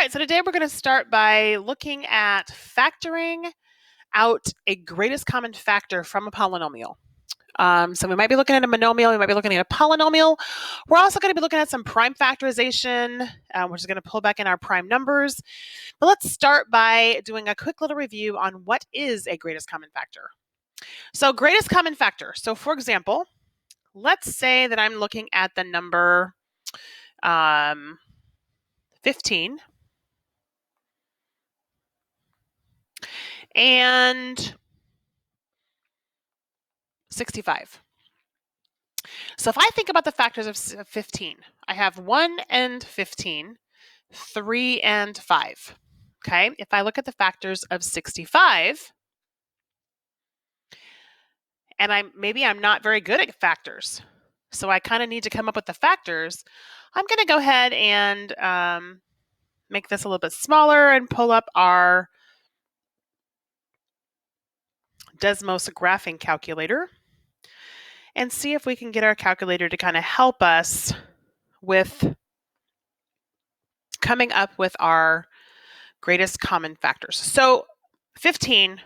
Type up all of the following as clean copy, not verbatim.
right, so today we're going to start by looking at factoring out a greatest common factor from a polynomial. So we might be looking at a monomial, we might be looking at a polynomial. We're also going to be looking at some prime factorization, which is going to pull back in our prime numbers. But let's start by doing a quick little review on what is a greatest common factor. So greatest common factor. So for example, let's say that I'm looking at the number 15 and 65. So if I think about the factors of 15, I have 1 and 15, 3 and 5. Okay, if I look at the factors of 65, and maybe I'm not very good at factors, so I kind of need to come up with the factors, I'm going to go ahead and make this a little bit smaller and pull up our Desmos graphing calculator and see if we can get our calculator to kind of help us with coming up with our greatest common factors. So 15,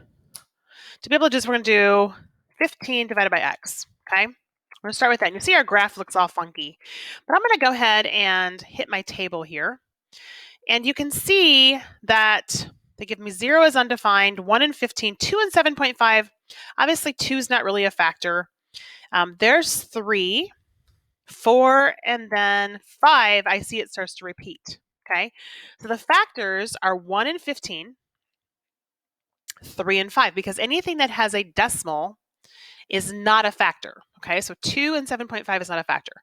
to be able to we're going to do 15 divided by x, okay? We're going to start with that. And you see our graph looks all funky, but I'm going to go ahead and hit my table here. And you can see that they give me 0 is undefined, 1 and 15, 2 and 7.5. Obviously, 2 is not really a factor. There's 3, 4, and then 5. I see it starts to repeat. Okay, so the factors are 1 and 15, 3 and 5, because anything that has a decimal is not a factor. Okay, so 2 and 7.5 is not a factor.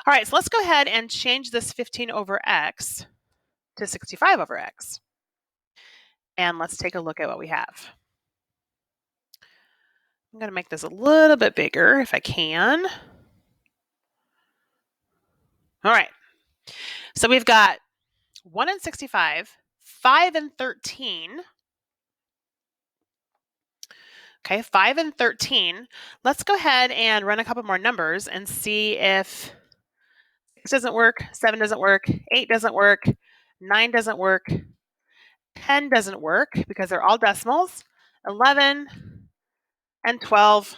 All right, so let's go ahead and change this 15 over x to 65 over x. And let's take a look at what we have. I'm going to make this a little bit bigger if I can. All right, so we've got 1 and 65, 5 and 13. Okay, 5 and 13. Let's go ahead and run a couple more numbers and see if 6 doesn't work, 7 doesn't work, 8 doesn't work, 9 doesn't work, 10 doesn't work because they're all decimals, 11 and 12,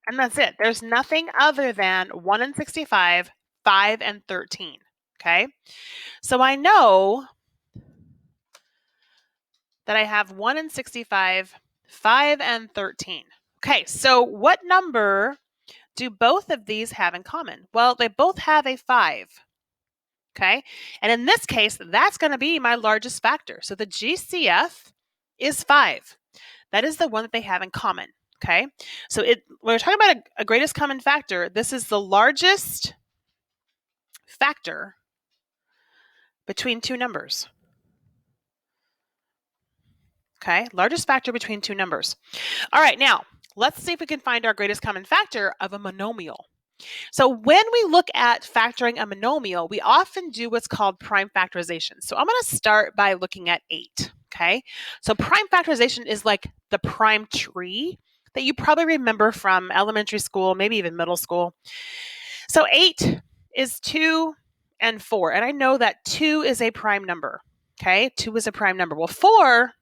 and that's it. There's nothing other than 1 and 65, 5 and 13. Okay, so I know that I have 1 and 65, 5 and 13. Okay, so what number do both of these have in common? Well, they both have a 5. Okay, and in this case, that's going to be my largest factor. So the GCF is 5. That is the one that they have in common. Okay, so when we're talking about a greatest common factor, this is the largest factor between two numbers. Okay, largest factor between two numbers. All right, now let's see if we can find our greatest common factor of a monomial. So when we look at factoring a monomial, we often do what's called prime factorization. So I'm going to start by looking at 8. Okay, so prime factorization is like the prime tree that you probably remember from elementary school, maybe even middle school. So 8 is 2 and 4, and I know that 2 is a prime number. Okay, 2 is a prime number. Well, 4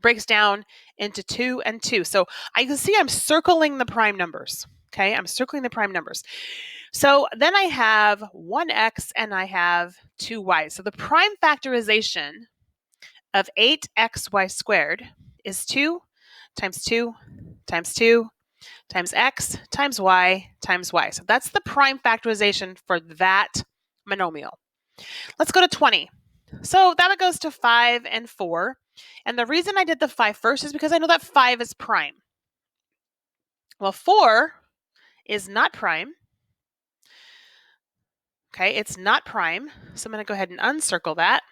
breaks down into 2 and 2. So I can see I'm circling the prime numbers. Okay, I'm circling the prime numbers. So then I have 1x and I have 2y. So the prime factorization of 8xy squared is 2 times 2 times 2 times x times y times y. So that's the prime factorization for that monomial. Let's go to 20. So that goes to 5 and 4. And the reason I did the 5 first is because I know that 5 is prime. Well, 4 is not prime. Okay, it's not prime. So I'm going to go ahead and uncircle that.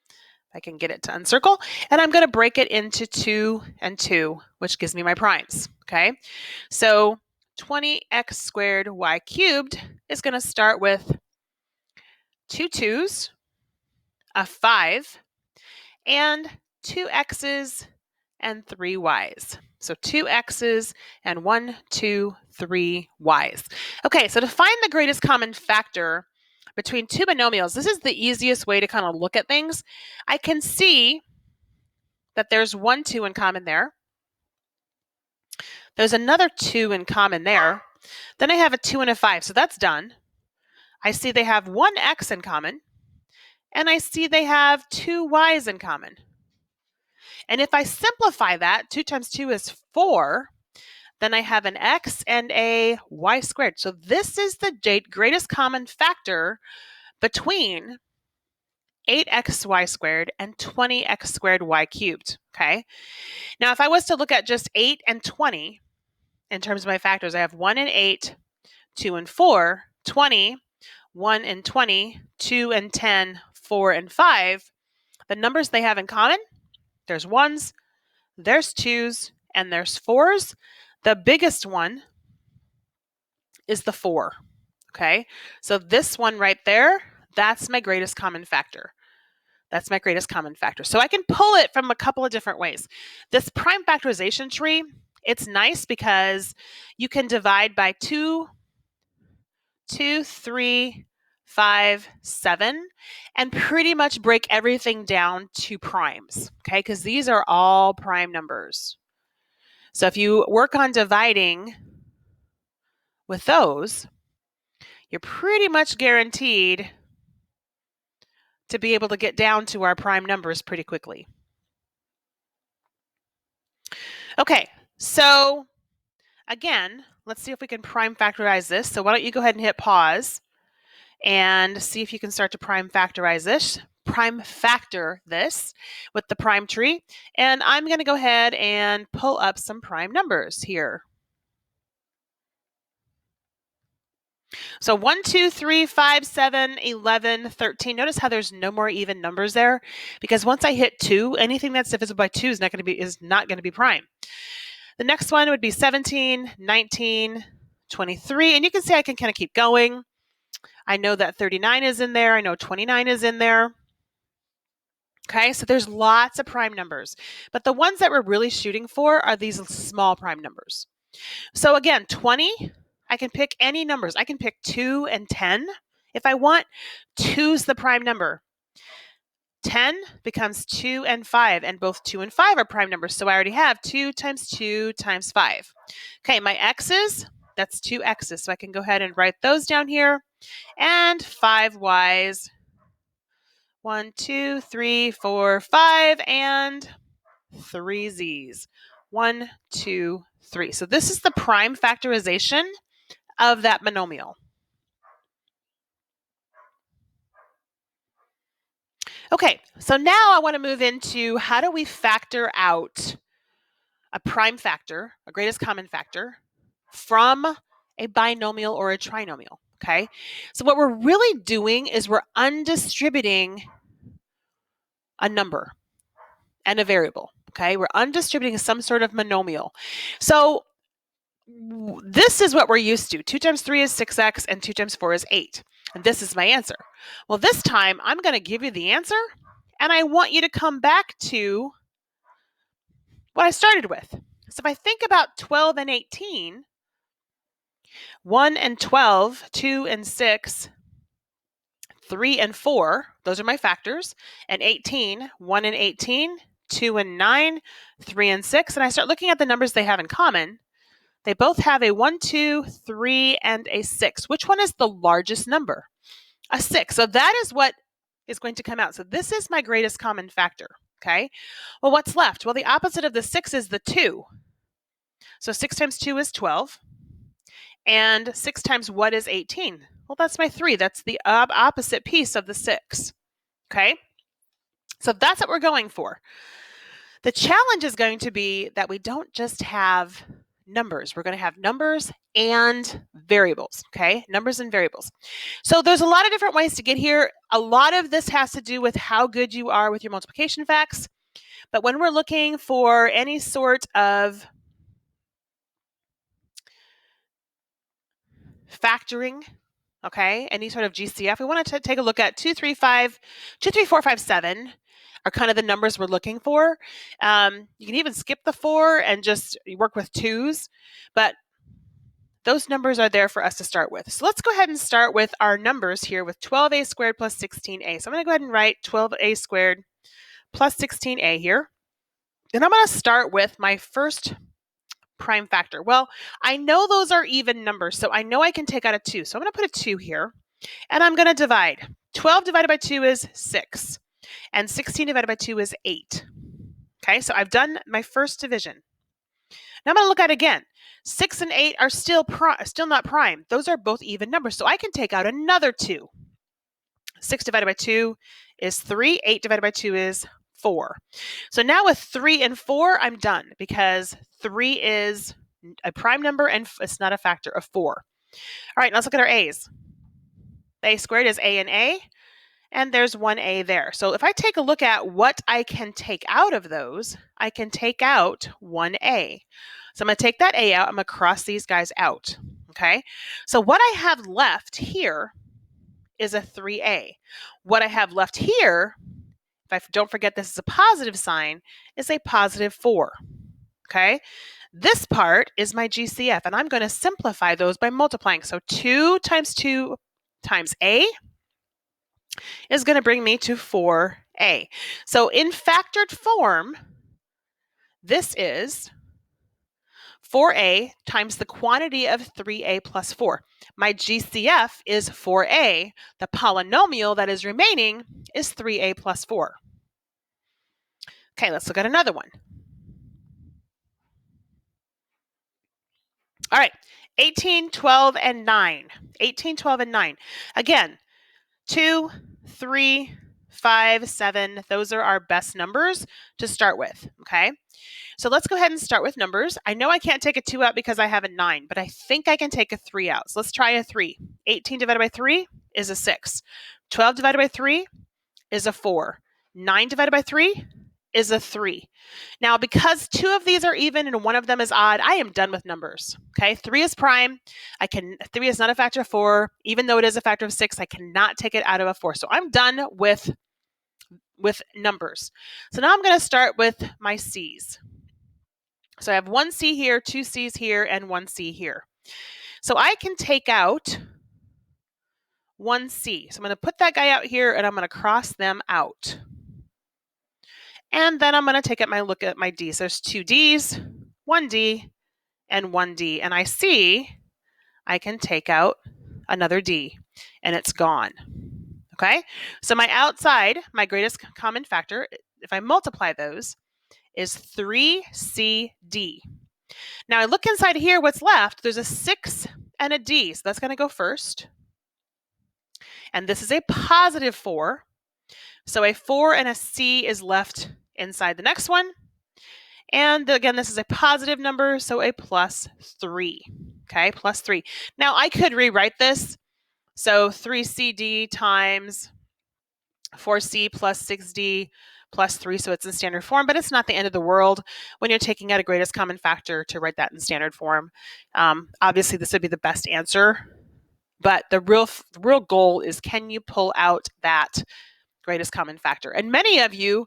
If I can get it to uncircle. And I'm going to break it into 2 and 2, which gives me my primes. Okay, so 20x squared y cubed is going to start with 2 2's, a 5, and 2 x's and 3 y's. So 2 x's and 1, 2, 3 y's. Okay, so to find the greatest common factor between two binomials, this is the easiest way to kind of look at things. I can see that there's 1, 2 in common there. There's another 2 in common there. Then I have a 2 and a 5, so that's done. I see they have 1 x in common, and I see they have 2 y's in common. And if I simplify that, 2 times 2 is 4, then I have an x and a y squared. So this is the greatest common factor between 8xy squared and 20x squared y cubed, okay? Now, if I was to look at just 8 and 20 in terms of my factors, I have 1 and 8, 2 and 4, 20, 1 and 20, 2 and 10, 4 and 5. The numbers they have in common, there's 1s, there's 2s, and there's 4s. The biggest one is the 4, okay? So this one right there, that's my greatest common factor. That's my greatest common factor. So I can pull it from a couple of different ways. This prime factorization tree, it's nice because you can divide by 2, 3, 5, 7, and pretty much break everything down to primes, okay? Because these are all prime numbers. So if you work on dividing with those, you're pretty much guaranteed to be able to get down to our prime numbers pretty quickly. Okay, so again, let's see if we can prime factorize this. So why don't you go ahead and hit pause and see if you can start to prime factorize this. Prime factor this with the prime tree. And I'm going to go ahead and pull up some prime numbers here. So 1, 2, 3, 5, 7, 11, 13. Notice how there's no more even numbers there, because once I hit 2, anything that's divisible by 2 is not going to be prime. The next one would be 17, 19, 23, and you can see I can kind of keep going. I know that 39 is in there. I know 29 is in there. Okay, so there's lots of prime numbers, but the ones that we're really shooting for are these small prime numbers. So again, 20, I can pick any numbers. I can pick 2 and 10 if I want. 2's the prime number. 10 becomes 2 and 5, and both 2 and 5 are prime numbers, so I already have 2 times 2 times 5. Okay, my x's, that's 2 x's, so I can go ahead and write those down here, and 5 y's. 1, 2, 3, 4, 5, and 3 z's. 1, 2, 3. So this is the prime factorization of that monomial. Okay, so now I want to move into how do we factor out a prime factor, a greatest common factor, from a binomial or a trinomial, okay? So what we're really doing is we're undistributing a number and a variable, okay? We're undistributing some sort of monomial. So this is what we're used to. 2 times 3 is 6x, and 2 times 4 is 8. And this is my answer. Well, this time I'm going to give you the answer, and I want you to come back to what I started with. So if I think about 12 and 18, 1 and 12, 2 and 6, 3 and 4, those are my factors, and 18, 1 and 18, 2 and 9, 3 and 6, and I start looking at the numbers they have in common. They both have a 1, 2, 3, and a 6. Which one is the largest number? A 6. So that is what is going to come out. So this is my greatest common factor, okay? Well, what's left? Well, the opposite of the 6 is the 2. So 6 times 2 is 12. And 6 times what is 18? Well, that's my 3. That's the opposite piece of the 6, okay? So that's what we're going for. The challenge is going to be that we don't just have numbers. We're going to have numbers and variables, okay? Numbers and variables. So there's a lot of different ways to get here. A lot of this has to do with how good you are with your multiplication facts. But when we're looking for any sort of factoring, okay, any sort of GCF, we want to take a look at 2, 3, 4, 5, 7 are kind of the numbers we're looking for. You can even skip the 4 and just work with 2s, but those numbers are there for us to start with. So let's go ahead and start with our numbers here with 12a squared plus 16a. So I'm going to go ahead and write 12a squared plus 16a here. And I'm going to start with my first prime factor. Well, I know those are even numbers, so I know I can take out a 2. So I'm going to put a 2 here, and I'm going to divide. 12 divided by 2 is 6, and 16 divided by 2 is 8. Okay, so I've done my first division. Now I'm going to look at it again. 6 and 8 are still not prime. Those are both even numbers, so I can take out another 2. 6 divided by 2 is 3. 8 divided by 2 is 4. So now with 3 and 4, I'm done because 3 is a prime number and it's not a factor of 4. All right, let's look at our a's. A squared is a, and there's one a there. So if I take a look at what I can take out of those, I can take out 1a. So I'm going to take that a out. I'm going to cross these guys out. Okay, so what I have left here is a 3a. What I have left here, if I don't forget this is a positive sign, is a positive 4. Okay, this part is my GCF, and I'm going to simplify those by multiplying. So 2 times 2 times a is going to bring me to 4a. So in factored form, this is 4a times the quantity of 3a plus 4. My GCF is 4a. The polynomial that is remaining is 3a plus 4. Okay, let's look at another one. All right, 18, 12, and 9. 18, 12, and 9. Again, 2, 3, 5, 7. Those are our best numbers to start with, okay? So let's go ahead and start with numbers. I know I can't take a 2 out because I have a 9, but I think I can take a 3 out. So let's try a 3. 18 divided by 3 is a 6. 12 divided by 3 is a 4. 9 divided by 3 is a 3. Now, because 2 of these are even and 1 of them is odd, I am done with numbers. Okay, 3 is prime. 3 is not a factor of 4. Even though it is a factor of 6, I cannot take it out of a 4. So I'm done with numbers. So now I'm going to start with my C's. So I have 1 C here, 2 C's here, and 1 C here. So I can take out 1 C. So I'm going to put that guy out here, and I'm going to cross them out. And then I'm going to take a look at my D's. There's 2 D's, 1 D, and 1 D. And I see I can take out another D, and it's gone. Okay? So my outside, my greatest common factor, if I multiply those, is 3CD. Now I look inside here, what's left, there's a 6 and a D. So that's going to go first. And this is a positive 4. So a 4 and a C is left inside the next one. And again, this is a positive number, so a plus 3. Okay, plus 3. Now I could rewrite this. So 3CD times 4C plus 6D plus 3, so it's in standard form, but it's not the end of the world when you're taking out a greatest common factor to write that in standard form. Obviously, this would be the best answer, but the real goal is, can you pull out that greatest common factor? And many of you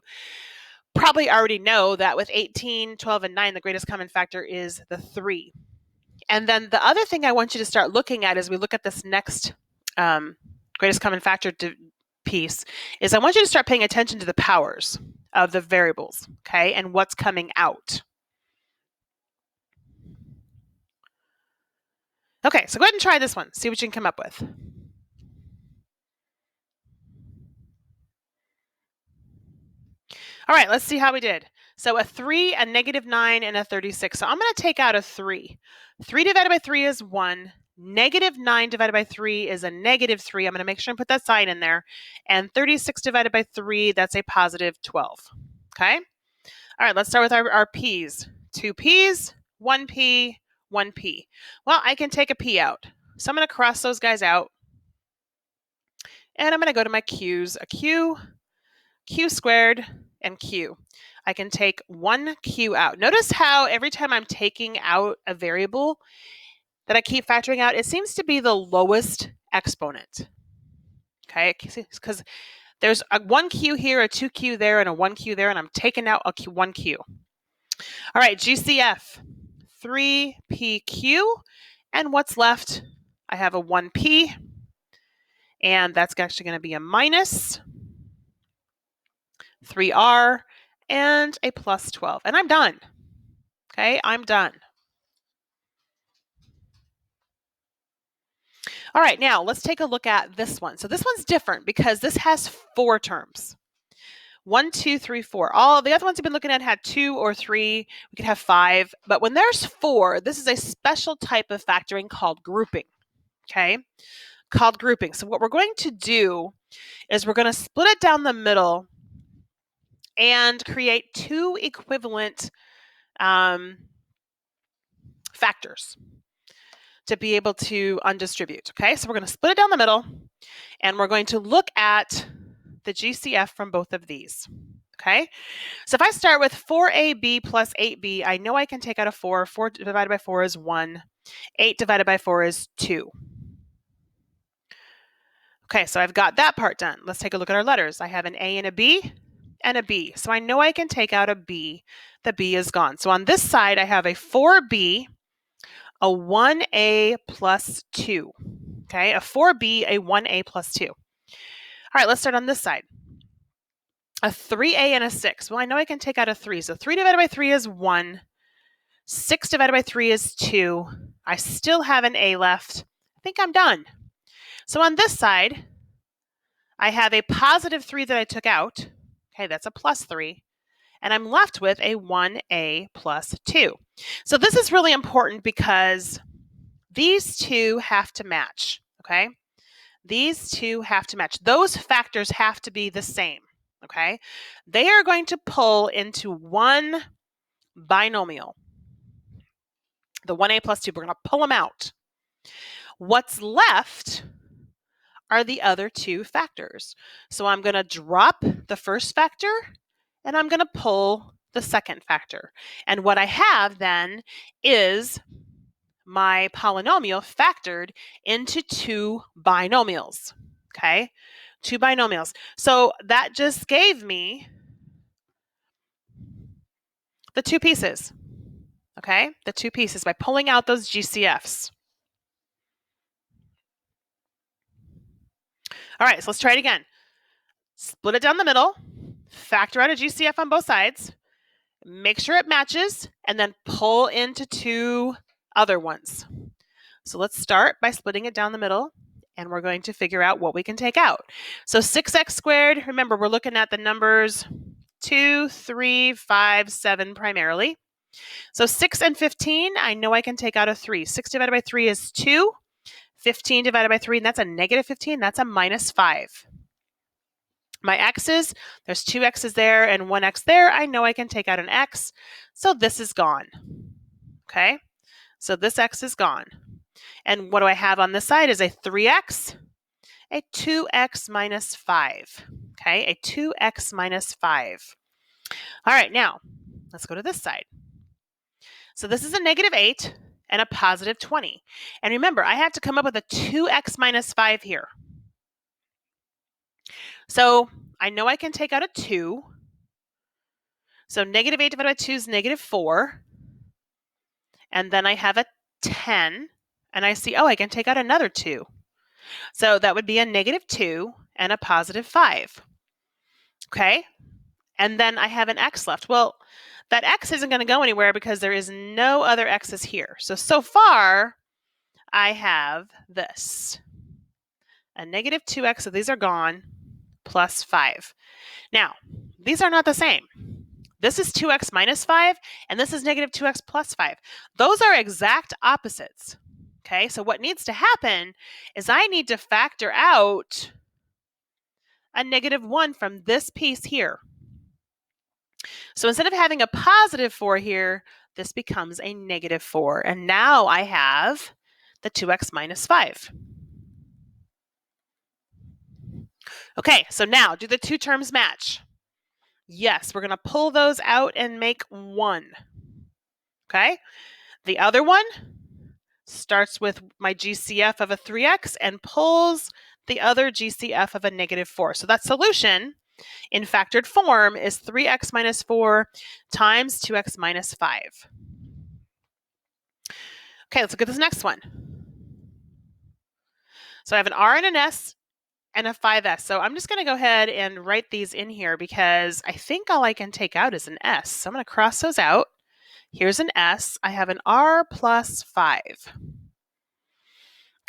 probably already know that with 18, 12, and 9, the greatest common factor is the 3. And then the other thing I want you to start looking at as we look at this next greatest common factor piece is I want you to start paying attention to the powers of the variables, okay, and what's coming out. Okay, so go ahead and try this one. See what you can come up with. All right, let's see how we did. So a 3, a -9, and a 36. So I'm going to take out a 3. 3 divided by 3 is 1. -9 divided by 3 is a -3. I'm going to make sure and put that sign in there. And 36 divided by 3, that's a positive 12. Okay? All right, let's start with our P's. 2 P's, 1 P, 1 P. Well, I can take a P out. So I'm going to cross those guys out. And I'm going to go to my Q's. A Q, Q squared, and Q. I can take 1 Q out. Notice how every time I'm taking out a variable that I keep factoring out, it seems to be the lowest exponent. Okay, because there's a 1 Q here, a 2 Q there, and a 1 Q there, and I'm taking out a 1 Q. All right, GCF, 3 PQ, And what's left? I have a 1p, and that's actually going to be a minus 3r and a plus 12. And I'm done. Okay, I'm done. All right, now let's take a look at this one. So this one's different because this has 4 terms. 1, 2, 3, 4. All the other ones we've been looking at had 2 or 3. We could have 5. But when there's 4, this is a special type of factoring called grouping. Okay, called grouping. So what we're going to do is we're going to split it down the middle and create 2 equivalent factors to be able to undistribute. Okay, so we're going to split it down the middle, and we're going to look at the GCF from both of these. Okay, so if I start with 4ab plus 8b, I know I can take out a 4. 4 divided by 4 is 1. 8 divided by 4 is 2. Okay, so I've got that part done. Let's take a look at our letters. I have an A and a B and a B. So I know I can take out a B. The B is gone. So on this side, I have a 4B, a 1A plus 2. Okay, a 4B, a 1A plus 2. All right, let's start on this side. A 3A and a 6. Well, I know I can take out a 3. So 3 divided by 3 is 1. 6 divided by 3 is 2. I still have an A left. I think I'm done. So on this side, I have a positive 3 that I took out. Okay, that's a plus 3. And I'm left with a 1A plus 2. So this is really important because these two have to match. Okay, these two have to match. Those factors have to be the same. Okay, they are going to pull into one binomial. The 1A plus 2, we're going to pull them out. What's left are the other 2 factors. So I'm going to drop the first factor, and I'm going to pull the second factor. And what I have then is my polynomial factored into 2 binomials. Okay, 2 binomials. So that just gave me the 2 pieces. Okay, the 2 pieces by pulling out those GCFs. All right, so let's try it again. Split it down the middle, factor out a GCF on both sides, make sure it matches, and then pull into 2 other ones. So let's start by splitting it down the middle, and we're going to figure out what we can take out. So 6x squared, remember we're looking at the numbers 2, 3, 5, 7 primarily. So 6 and 15, I know I can take out a 3. 6 divided by 3 is 2. 15 divided by 3, and that's a negative 15. That's a minus 5. My x's, there's 2 x's there and 1 x there. I know I can take out an x, so this is gone. Okay, so this x is gone. And what do I have on this side is a 3x, a 2x minus 5. Okay, a 2x minus 5. All right, now let's go to this side. So this is a negative 8 and a positive 20. And remember, I have to come up with a 2x minus 5 here. So I know I can take out a 2. So negative 8 divided by 2 is negative 4. And then I have a 10. And I see, oh, I can take out another 2. So that would be a negative 2 and a positive 5. Okay? And then I have an x left. Well, that x isn't going to go anywhere because there is no other x's here. So far, I have this. A negative 2x, so these are gone, plus 5. Now, these are not the same. This is 2x minus 5, and this is negative 2x plus 5. Those are exact opposites. Okay, so what needs to happen is I need to factor out a negative 1 from this piece here. So instead of having a positive 4 here, this becomes a negative 4. And now I have the 2x minus 5. Okay, so now do the 2 terms match? Yes, we're going to pull those out and make 1. Okay, the other one starts with my GCF of a 3x and pulls the other GCF of a negative 4. So that solution in factored form is 3x minus 4 times 2x minus 5. Okay, let's look at this next one. So I have an R and an S and a 5S. So I'm just going to go ahead and write these in here because I think all I can take out is an S. So I'm going to cross those out. Here's an S. I have an R plus 5.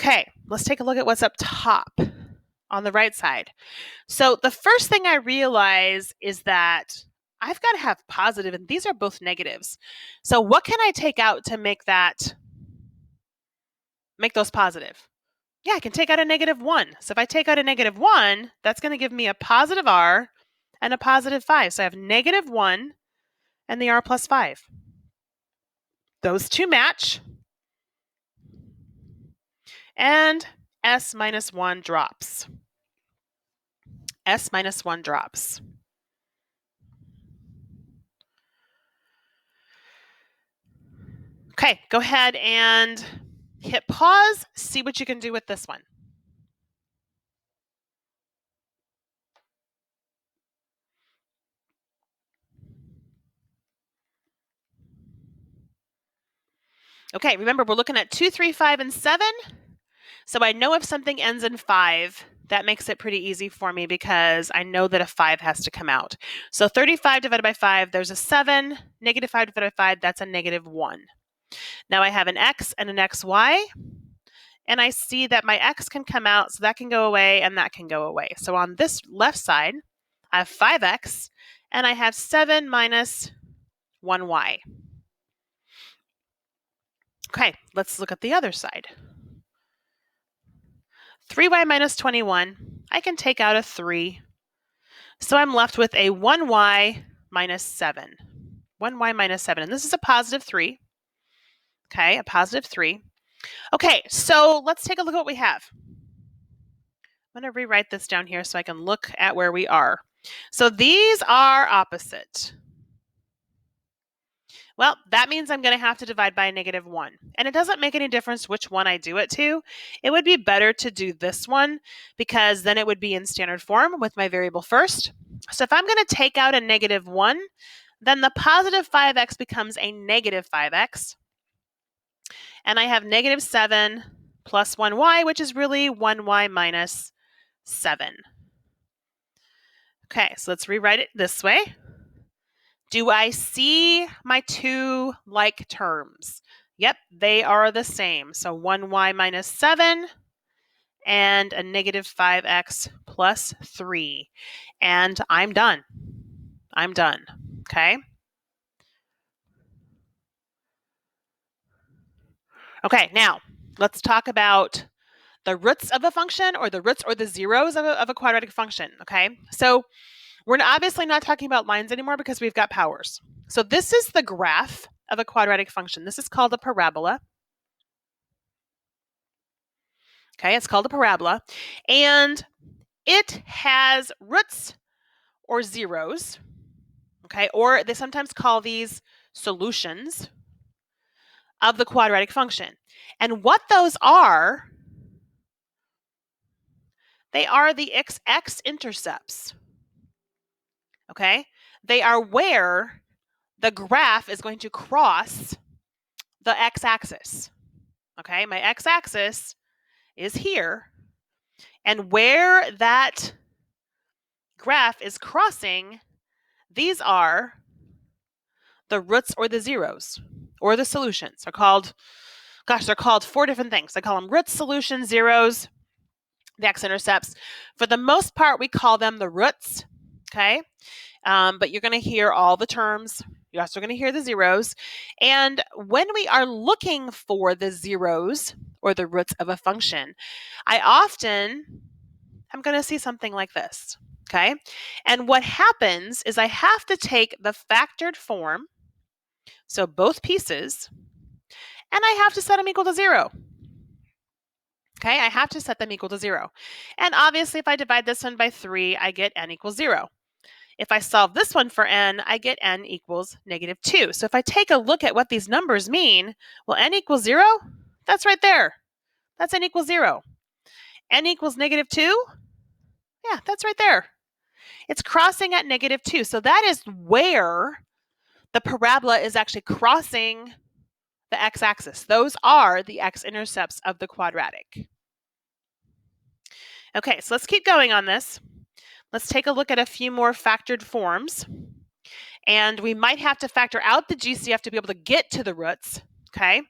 Okay, let's take a look at what's up top on the right side. So the first thing I realize is that I've got to have positive, and these are both negatives. So what can I take out to make those positive? Yeah, I can take out a -1. So if I take out a -1, that's going to give me a positive R and a positive 5. So I have -1 and the R plus 5. Those two match. And S minus 1 drops. S minus 1 drops. Okay, go ahead and hit pause. See what you can do with this one. Okay, remember we're looking at 2, 3, 5, and 7. So I know if something ends in 5, that makes it pretty easy for me because I know that a 5 has to come out. So 35 divided by 5, there's a 7. -5 divided by 5, that's a -1. Now I have an X and an XY. And I see that my X can come out, so that can go away and that can go away. So on this left side, I have 5X and I have 7 minus 1Y. Okay, let's look at the other side. 3y minus 21, I can take out a 3. So I'm left with a 1y minus 7. 1y minus 7, and this is a positive 3. Okay, a positive 3. Okay, so let's take a look at what we have. I'm going to rewrite this down here so I can look at where we are. So these are opposite. Well, that means I'm going to have to divide by a -1. And it doesn't make any difference which one I do it to. It would be better to do this one because then it would be in standard form with my variable first. So if I'm going to take out a -1, then the positive 5x becomes a -5x. And I have -7 plus 1y, which is really 1y minus 7. Okay, so let's rewrite it this way. Do I see my two like terms? Yep, they are the same. So 1y minus 7 and a -5x plus 3. And I'm done. I'm done. Okay. Okay, now let's talk about the roots of a function, or the roots or the zeros of a quadratic function. Okay, so we're obviously not talking about lines anymore because we've got powers. So this is the graph of a quadratic function. This is called a parabola. Okay, it's called a parabola. And it has roots or zeros. Okay, or they sometimes call these solutions of the quadratic function. And what those are, they are the x-intercepts. Okay, they are where the graph is going to cross the x-axis. Okay, my x-axis is here, and where that graph is crossing, these are the roots or the zeros or the solutions. They're called 4 different things. I call them roots, solutions, zeros, the x-intercepts. For the most part, we call them the roots. Okay, but you're going to hear all the terms. You're also going to hear the zeros. And when we are looking for the zeros or the roots of a function, I'm going to see something like this. Okay, and what happens is I have to take the factored form, so both pieces, and I have to set them equal to 0. Okay, I have to set them equal to 0. And obviously, if I divide this one by 3, I get n equals 0. If I solve this one for n, I get n equals -2. So if I take a look at what these numbers mean, well, n equals 0, that's right there. That's n equals 0. N equals -2, yeah, that's right there. It's crossing at -2. So that is where the parabola is actually crossing the x-axis. Those are the x-intercepts of the quadratic. Okay, so let's keep going on this. Let's take a look at a few more factored forms. And we might have to factor out the GCF to be able to get to the roots, okay?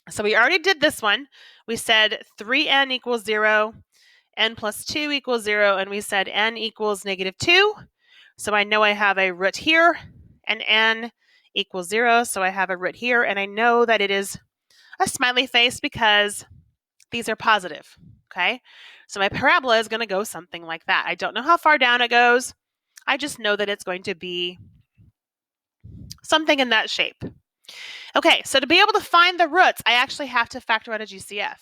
So we already did this one. We said 3n equals 0, n plus 2 equals 0, and we said n equals negative 2. So I know I have a root here, and n equals 0, so I have a root here, and I know that it is a smiley face because these are positive, okay? So my parabola is going to go something like that. I don't know how far down it goes. I just know that it's going to be something in that shape. Okay, so to be able to find the roots, I actually have to factor out a GCF.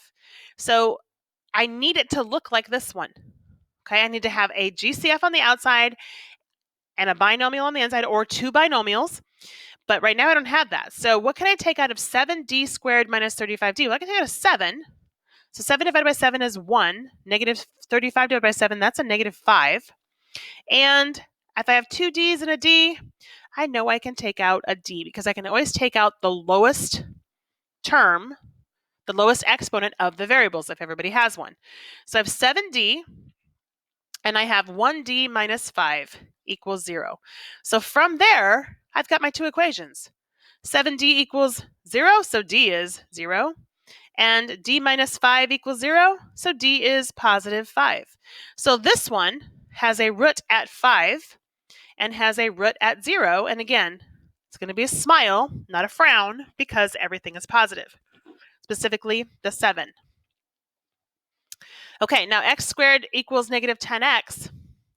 So I need it to look like this one. Okay, I need to have a GCF on the outside and a binomial on the inside, or two binomials. But right now I don't have that. So what can I take out of 7d squared minus 35d? Well, I can take out a 7. So 7 divided by 7 is 1. Negative 35 divided by 7, that's a negative 5. And if I have two d's and a d, I know I can take out a d because I can always take out the lowest term, the lowest exponent of the variables if everybody has one. So I have 7d, and I have 1d minus 5 equals 0. So from there, I've got my two equations. 7d equals 0, so d is 0. And d minus 5 equals 0, so d is positive 5. So this one has a root at 5 and has a root at 0. And again, it's going to be a smile, not a frown, because everything is positive, specifically the 7. Okay, now x squared equals negative 10x.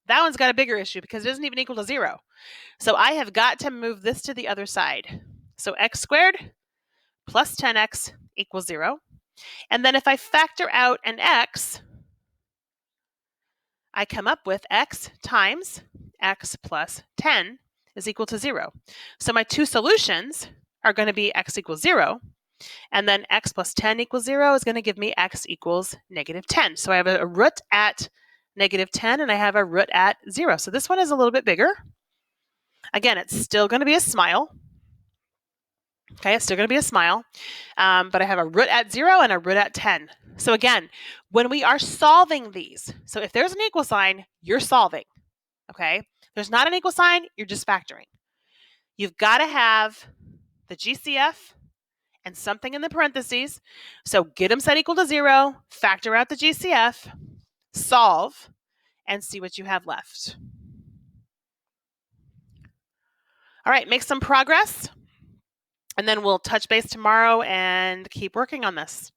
That one's got a bigger issue because it doesn't even equal to 0. So I have got to move this to the other side. So x squared plus 10x equals 0. And then if I factor out an x, I come up with x times x plus 10 is equal to 0. So my two solutions are going to be x equals 0, and then x plus 10 equals 0 is going to give me x equals negative 10. So I have a root at negative 10, and I have a root at 0. So this one is a little bit bigger. Again, it's still going to be a smile. Okay, it's still going to be a smile, but I have a root at 0 and a root at 10. So again, when we are solving these, so if there's an equal sign, you're solving, okay? If there's not an equal sign, you're just factoring. You've got to have the GCF and something in the parentheses. So get them set equal to 0, factor out the GCF, solve, and see what you have left. All right, make some progress, and then we'll touch base tomorrow and keep working on this.